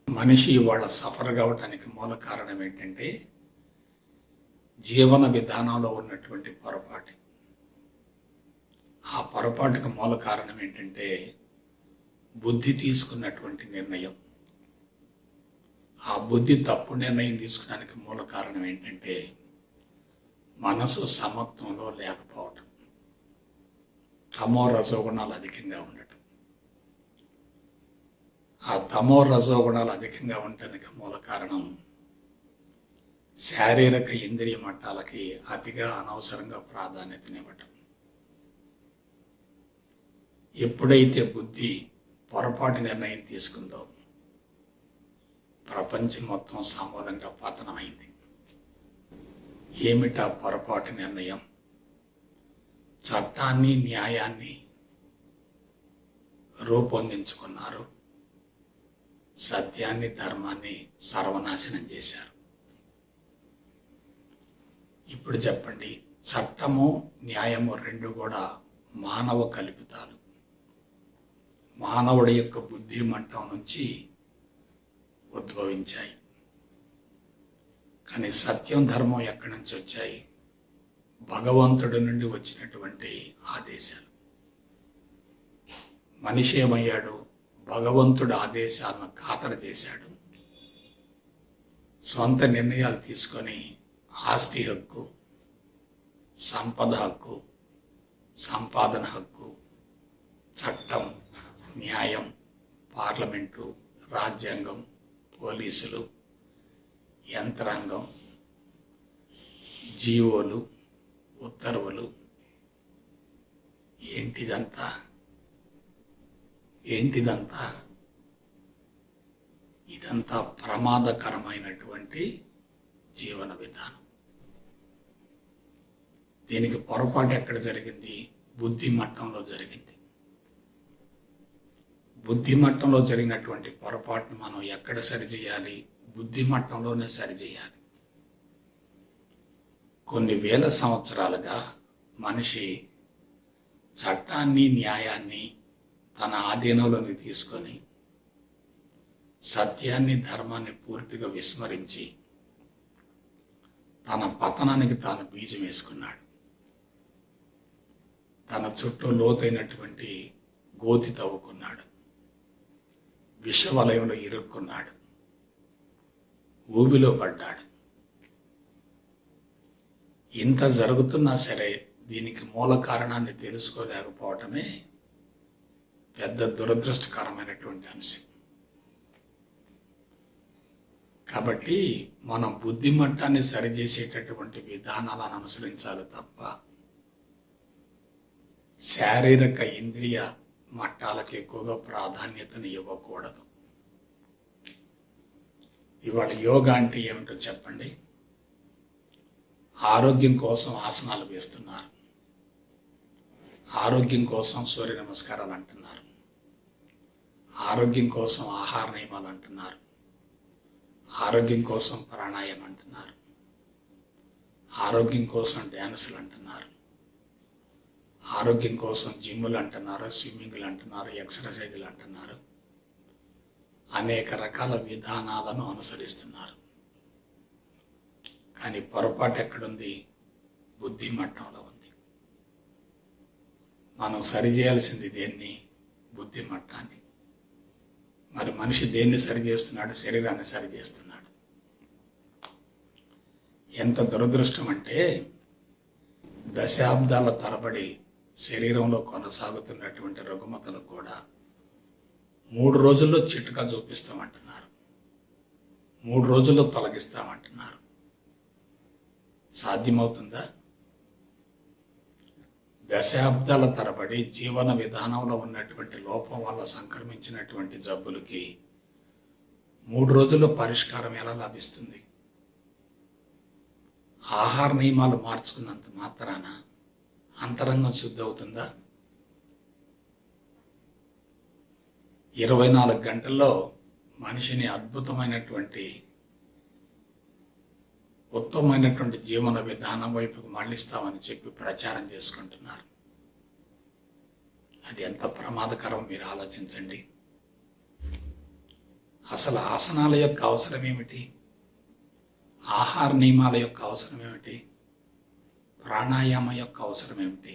మనిషి ఇవాళ సఫర్ కావటానికి మూల కారణం ఏంటంటే జీవన విధానంలో ఉన్నటువంటి పొరపాటు. ఆ పొరపాటుకు మూల కారణం ఏంటంటే బుద్ధి తీసుకున్నటువంటి నిర్ణయం. ఆ బుద్ధి తప్పు నిర్ణయం తీసుకోవడానికి మూల కారణం ఏంటంటే మనసు సమత్వంలో లేకపోవటం, తమో రజోగుణాలు అధికంగా ఉండటం. ఆ తమో రజోగుణాలు అధికంగా ఉండటానికి మూల కారణం శారీరక ఇంద్రియ మట్టాలకి అతిగా అనవసరంగా ప్రాధాన్యతనివ్వటం. ఎప్పుడైతే బుద్ధి పొరపాటు నిర్ణయం తీసుకుందో, ప్రపంచం మొత్తం సమూలంగా పతనమైంది. ఏమిటా పొరపాటు నిర్ణయం? చట్టాన్ని, న్యాయాన్ని రూపొందించుకున్నారు, సత్యాన్ని, ధర్మాన్ని సర్వనాశనం చేశారు. ఇప్పుడు చెప్పండి, చట్టము, న్యాయము రెండు కూడా మానవ కల్పితాలు. మానవుడి యొక్క బుద్ధి మట్టం నుంచి ఉద్భవించాయి. కానీ సత్యం, ధర్మం ఎక్కడి నుంచి వచ్చాయి? భగవంతుడి నుండి వచ్చినటువంటి ఆదేశాలు. మనిషి ఏమయ్యాడు? భగవంతుడి ఆదేశాలను ఖాతరు చేశాడు. సొంత నిర్ణయాలు తీసుకొని ఆస్తి హక్కు, సంపద హక్కు, సంపాదన హక్కు, చట్టం, న్యాయం, పార్లమెంటు, రాజ్యాంగం, పోలీసులు, యంత్రాంగం, జీవోలు, ఉత్తర్వులు, ఏంటిదంతా? ఇదంతా ప్రమాదకరమైనటువంటి జీవన విధానం. దీనికి పొరపాటు ఎక్కడ జరిగింది? బుద్ధి మట్టంలో జరిగింది. బుద్ధి మట్టంలో జరిగినటువంటి పొరపాటును మనం ఎక్కడ సరిచేయాలి? బుద్ధి మట్టంలోనే సరిచేయాలి. కొన్ని వేల సంవత్సరాలుగా మనిషి చట్టాన్ని, న్యాయాన్ని తన ఆధీనంలోకి తీసుకొని సత్యాన్ని, ధర్మాన్ని పూర్తిగా విస్మరించి తన పతనానికి తాను బీజం వేసుకున్నాడు. తన చుట్టూ లోతైనటువంటి గోతి తవ్వుకున్నాడు, విషవలయంలో ఇరుక్కున్నాడు, ఊబిలో పడ్డాడు. ఇంత జరుగుతున్నా సరే దీనికి మూల కారణాన్ని తెలుసుకోలేకపోవటమే పెద్ద దురదృష్టకరమైనటువంటి అంశం. కాబట్టి మనం బుద్ధి మట్టాన్ని సరిచేసేటటువంటి విధానాలను అనుసరించాలి తప్ప శారీరక, ఇంద్రియ మట్టాలకు ఎక్కువగా ప్రాధాన్యతను ఇవ్వకూడదు. ఇవాళ యోగా అంటే ఏమిటో చెప్పండి. ఆరోగ్యం కోసం ఆసనాలు వేస్తున్నారు, ఆరోగ్యం కోసం సూర్య నమస్కారాలు అంటున్నారు, ఆరోగ్యం కోసం ఆహార నియమాలు అంటున్నారు, ఆరోగ్యం కోసం ప్రాణాయామం అంటున్నారు, ఆరోగ్యం కోసం డ్యాన్సులు అంటున్నారు, ఆరోగ్యం కోసం జిమ్ములు అంటున్నారు, స్విమ్మింగ్లు అంటున్నారు, ఎక్సర్సైజులు అంటున్నారు. అనేక రకాల విధానాలను అనుసరిస్తున్నారు. కానీ పొరపాటు ఎక్కడుంది? బుద్ధి మట్టంలో ఉంది. మనం సరిచేయాల్సింది దేన్ని? బుద్ధి మట్టాన్ని. మరి మనిషి దేన్ని సరిచేస్తున్నాడు? శరీరాన్ని సరిచేస్తున్నాడు. ఎంత దురదృష్టం అంటే దశాబ్దాల తరబడి శరీరంలో కొనసాగుతున్నటువంటి రుగ్మతలకు కూడా 3 రోజుల్లో చిటుకా చూపిస్తామంటున్నారు, 3 రోజుల్లో తొలగిస్తామంటున్నారు. సాధ్యమవుతుందా? దశాబ్దాల తరబడి జీవన విధానంలో ఉన్నటువంటి లోపం వల్ల సంక్రమించినటువంటి జబ్బులకి 3 రోజుల్లో పరిష్కారం ఎలా లభిస్తుంది? ఆహార నియమాలు మార్చుకున్నంత మాత్రాన అంతరంగం శుద్ధి అవుతుందా? 24 గంటల్లో మనిషిని అద్భుతమైనటువంటి, ఉత్తమమైనటువంటి జీవన విధానం వైపుకు మళ్ళిస్తామని చెప్పి ప్రచారం చేసుకుంటున్నారు. అది ఎంత ప్రమాదకరం మీరు ఆలోచించండి. అసలు ఆసనాల యొక్క అవసరం ఏమిటి? ఆహార నియమాల యొక్క అవసరం ఏమిటి? ప్రాణాయామం యొక్క అవసరం ఏమిటి?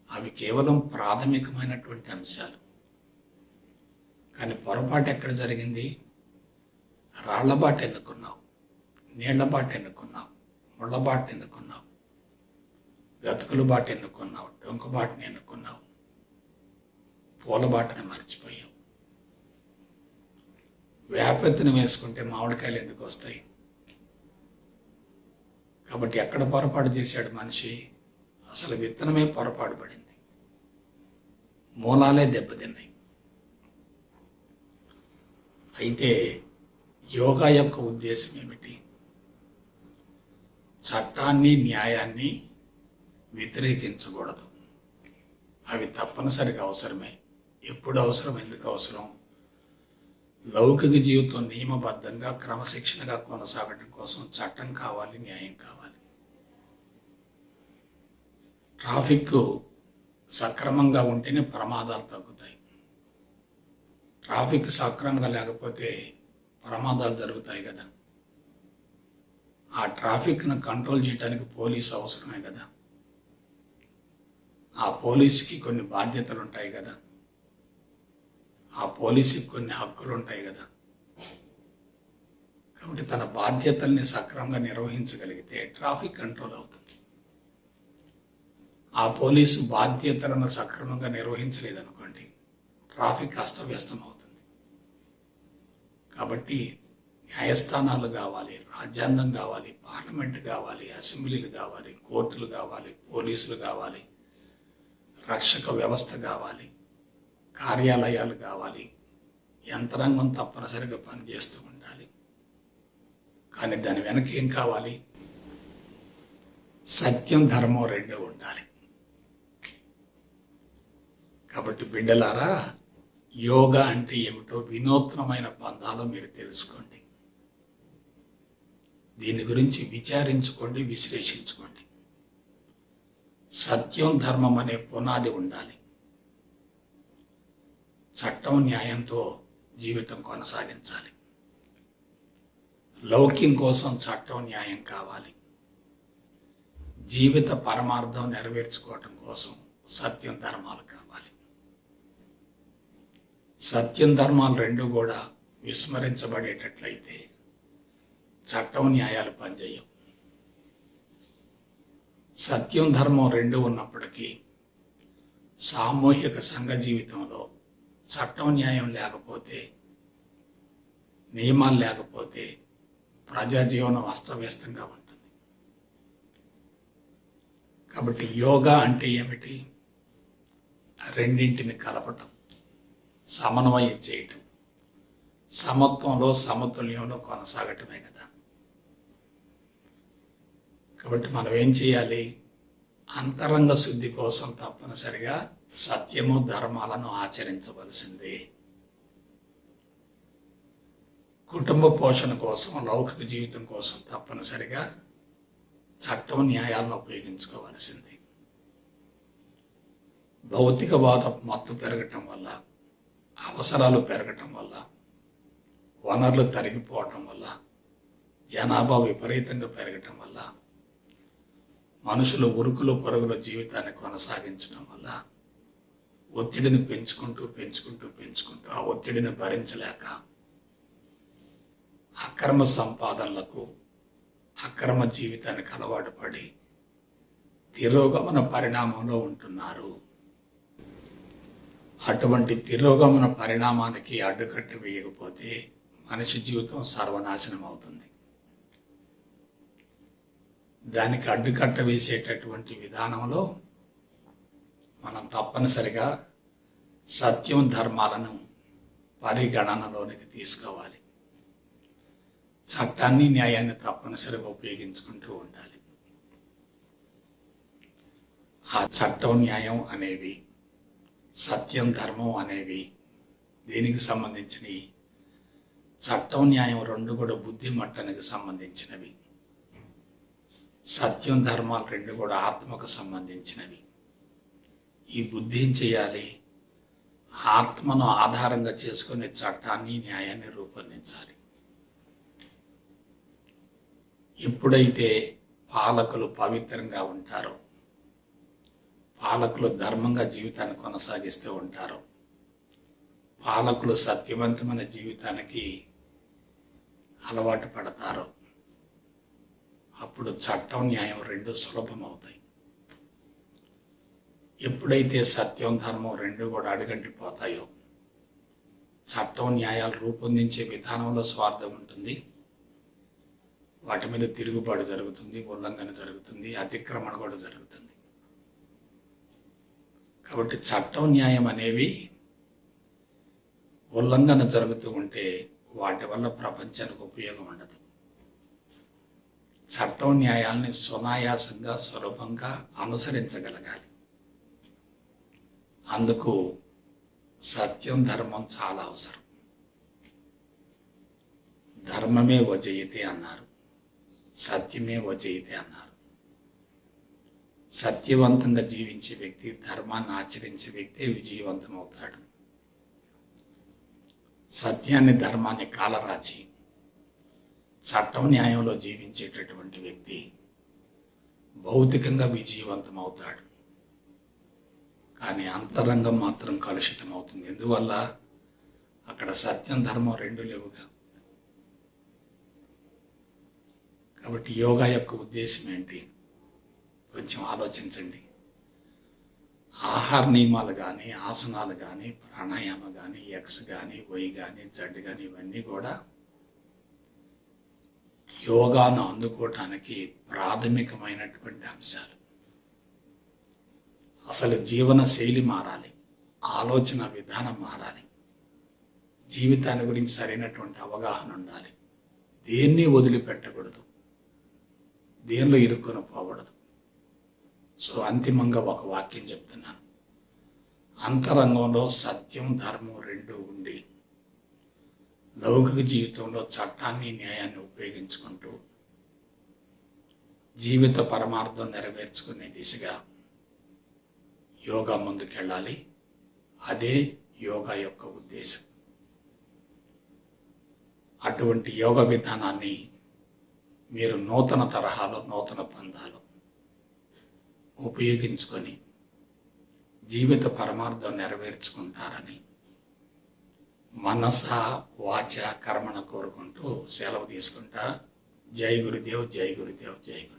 అవి కేవలం ప్రాథమికమైనటువంటి అంశాలు. కానీ పొరపాటు ఎక్కడ జరిగింది? రాళ్లబాట ఎన్నుకున్నావు, నీళ్లబాట ఎన్నుకున్నావు, ముళ్ళబాట ఎన్నుకున్నావు, గతుకుల బాట ఎన్నుకున్నావు, డొంకబాటని ఎన్నుకున్నావు, పూలబాటని మర్చిపోయావు. వేపెత్తుని వేసుకుంటే మామిడికాయలు ఎందుకు వస్తాయి? కాబట్టి ఎక్కడ పొరపాటు చేశాడు మనిషి? అసలు విత్తనమే పొరపాటు పడింది, మూలాలే దెబ్బతిన్నాయి. అయితే యోగా యొక్క ఉద్దేశం ఏమిటి? చట్టాన్ని, న్యాయాన్ని వ్యతిరేకించకూడదు. అవి తప్పనిసరిగా అవసరమే. ఎప్పుడు అవసరం, ఎందుకు అవసరం? లౌకిక జీవితం నియమబద్ధంగా క్రమశిక్షణగా కొనసాగడం కోసం చట్టం కావాలి, న్యాయం కావాలి. ట్రాఫిక్ సక్రమంగా ఉంటేనే ప్రమాదాలు తగ్గుతాయి. ట్రాఫిక్ సక్రమంగా లేకపోతే ప్రమాదాలు జరుగుతాయి కదా. ఆ ట్రాఫిక్ను కంట్రోల్ చేయడానికి పోలీసు అవసరమే కదా. ఆ పోలీసుకి కొన్ని బాధ్యతలు ఉంటాయి కదా. ఆ పోలీసుకి కొన్ని హక్కులు ఉంటాయి కదా. కాబట్టి తన బాధ్యతల్ని సక్రమంగా నిర్వహించగలిగితే ట్రాఫిక్ కంట్రోల్ అవుతుంది. ఆ పోలీసు బాధ్యతలను సక్రమంగా నిర్వహించలేదనుకోండి, ట్రాఫిక్ అస్తవ్యస్తం అవుతుంది. కాబట్టి న్యాయస్థానాలు కావాలి, రాజ్యాంగం కావాలి, పార్లమెంటు కావాలి, అసెంబ్లీలు కావాలి, కోర్టులు కావాలి, పోలీసులు కావాలి, రక్షక వ్యవస్థ కావాలి, కార్యాలయాలు కావాలి. యంత్రాంగం తప్పనిసరిగా పనిచేస్తూ ఉండాలి. కానీ దాని వెనక ఏం కావాలి? సత్యం, ధర్మం రెండూ ఉండాలి. కాబట్టి బిడ్డలారా, యోగా అంటే ఏమిటో వినూత్నమైన పంథాలో మీరు తెలుసుకోండి. దీని గురించి విచారించుకోండి, విశ్లేషించుకోండి. సత్యం, ధర్మం అనే పునాది ఉండాలి. చట్టం, న్యాయంతో జీవితం కొనసాగించాలి. లౌక్యం కోసం చట్టం, న్యాయం కావాలి. జీవిత పరమార్థం నెరవేర్చుకోవటం కోసం సత్యం, ధర్మాలు కావాలి. సత్యం, ధర్మాలు రెండు కూడా విస్మరించబడేటట్లయితే చట్టం, న్యాయాలు పనిచేయవు. సత్యం, ధర్మం రెండు ఉన్నప్పటికీ సామూహిక సంఘ జీవితంలో చట్టం, న్యాయం లేకపోతే, నియమాలు లేకపోతే ప్రజాజీవనం అస్తవ్యస్తంగా ఉంటుంది. కాబట్టి యోగా అంటే ఏమిటి? రెండింటిని కలపటం, సమన్వయం చేయటం, సమత్వంలో, సమతుల్యంలో కొనసాగటమే కదా. కాబట్టి మనం ఏం చేయాలి? అంతరంగ శుద్ధి కోసం తప్పనిసరిగా సత్యము, ధర్మాలను ఆచరించవలసిందే. కుటుంబ పోషణ కోసం, లౌకిక జీవితం కోసం తప్పనిసరిగా చట్టం, న్యాయాలను ఉపయోగించుకోవలసిందే. భౌతికవాద మత్తు పెరగటం వల్ల, అవసరాలు పెరగటం వల్ల, వనరులు తరిగిపోవటం వల్ల, జనాభా విపరీతంగా పెరగటం వల్ల, మనుషులు ఉరుకులు పరుగుల జీవితాన్ని కొనసాగించడం వల్ల ఒత్తిడిని పెంచుకుంటూ ఆ ఒత్తిడిని భరించలేక అక్రమ సంపాదనలకు, అక్రమ జీవితానికి అలవాటు పడి తిరోగమన పరిణామంలో ఉంటున్నారు. అటువంటి తిరోగమన పరిణామానికి అడ్డుకట్ట వేయకపోతే మనిషి జీవితం సర్వనాశనం అవుతుంది. దానికి అడ్డుకట్ట వేసేటటువంటి విధానంలో మనం తప్పనిసరిగా సత్యం, ధర్మాలను పరిగణనలోనికి తీసుకోవాలి. చట్టాన్ని, న్యాయాన్ని తప్పనిసరిగా ఉపయోగించుకుంటూ ఉండాలి. ఆ చట్టం, న్యాయం అనేవి, సత్యం, ధర్మం అనేవి దీనికి సంబంధించినవి. చట్టం, న్యాయం రెండు కూడా బుద్ధి మట్టానికి సంబంధించినవి. సత్యం, ధర్మాలు రెండు కూడా ఆత్మకు సంబంధించినవి. ఈ బుద్ధి ఏం చేయాలి? ఆత్మను ఆధారంగా చేసుకుని చట్టాన్ని, న్యాయాన్ని రూపొందించాలి. ఎప్పుడైతే పాలకులు పవిత్రంగా ఉంటారో, పాలకులు ధర్మంగా జీవితాన్ని కొనసాగిస్తూ ఉంటారో, పాలకులు సత్యవంతమైన జీవితానికి అలవాటు పడతారో, అప్పుడు చట్టం, న్యాయం రెండు సులభం అవుతాయి. ఎప్పుడైతే సత్యం, ధర్మం రెండు కూడా అడుగంటిపోతాయో, చట్టం, న్యాయాలు రూపొందించే విధానంలో స్వార్థం ఉంటుంది, వాటి మీద తిరుగుబాటు జరుగుతుంది, ఉల్లంఘన జరుగుతుంది, అతిక్రమణ కూడా జరుగుతుంది. కాబట్టి చట్టం, న్యాయం అనేవి ఉల్లంఘన జరుగుతూ ఉంటే వాటి వల్ల ప్రపంచానికి ఉపయోగం ఉండదు. చట్టం న్యాయాల్ని సునాయాసంగా సులభంగా అనుసరించగలగాలి. అందుకు సత్యం ధర్మం చాలా అవసరం. ధర్మమే వజయితే అన్నారు, సత్యమే వజయితే అన్నారు. సత్యవంతంగా జీవించే వ్యక్తి, ధర్మాన్ని ఆచరించే వ్యక్తి విజయవంతం అవుతాడు. సత్యాన్ని ధర్మాన్ని కాలరాచి చట్టం న్యాయంలో జీవించేటటువంటి వ్యక్తి భౌతికంగా విజయవంతం అవుతాడు. కానీ అంతరంగం మాత్రం కలుషితం అవుతుంది. ఎందువల్ల? అక్కడ సత్యం ధర్మం రెండు లేవుగా. కాబట్టి యోగా యొక్క ఉద్దేశం ఏంటి? కొంచెం ఆలోచించండి. ఆహార నియమాలు కానీ, ఆసనాలు కానీ, ప్రాణాయామ కానీ, ఎక్స్ కానీ, వై కానీ, జడ్ కానీ, ఇవన్నీ కూడా యోగాను అందుకోవటానికి ప్రాథమికమైనటువంటి అంశాలు. అసలు జీవన శైలి మారాలి, ఆలోచన విధానం మారాలి, జీవితాన్ని గురించి సరైనటువంటి అవగాహన ఉండాలి. దేన్ని వదిలిపెట్టకూడదు, దేనిలో ఇరుక్కొని పోకూడదు. సో అంతిమంగా ఒక వాక్యం చెప్తున్నాను. అంతరంగంలో సత్యం ధర్మం రెండు ఉండి లౌకిక జీవితంలో చట్టాన్ని న్యాయాన్ని ఉపయోగించుకుంటూ జీవిత పరమార్థం నెరవేర్చుకునే దిశగా యోగా ముందుకెళ్ళాలి. అదే యోగా యొక్క ఉద్దేశం. అటువంటి యోగ విధానాన్ని మీరు నూతన తరహాలో, నూతన పంథాలో ఉపయోగించుకొని జీవిత పరమార్థం నెరవేర్చుకుంటారని మనస వాచ కర్మణ కోరుకుంటూ సెలవు తీసుకుంటా. జై గురుదేవ్, జై గురుదేవ్, జై గురు.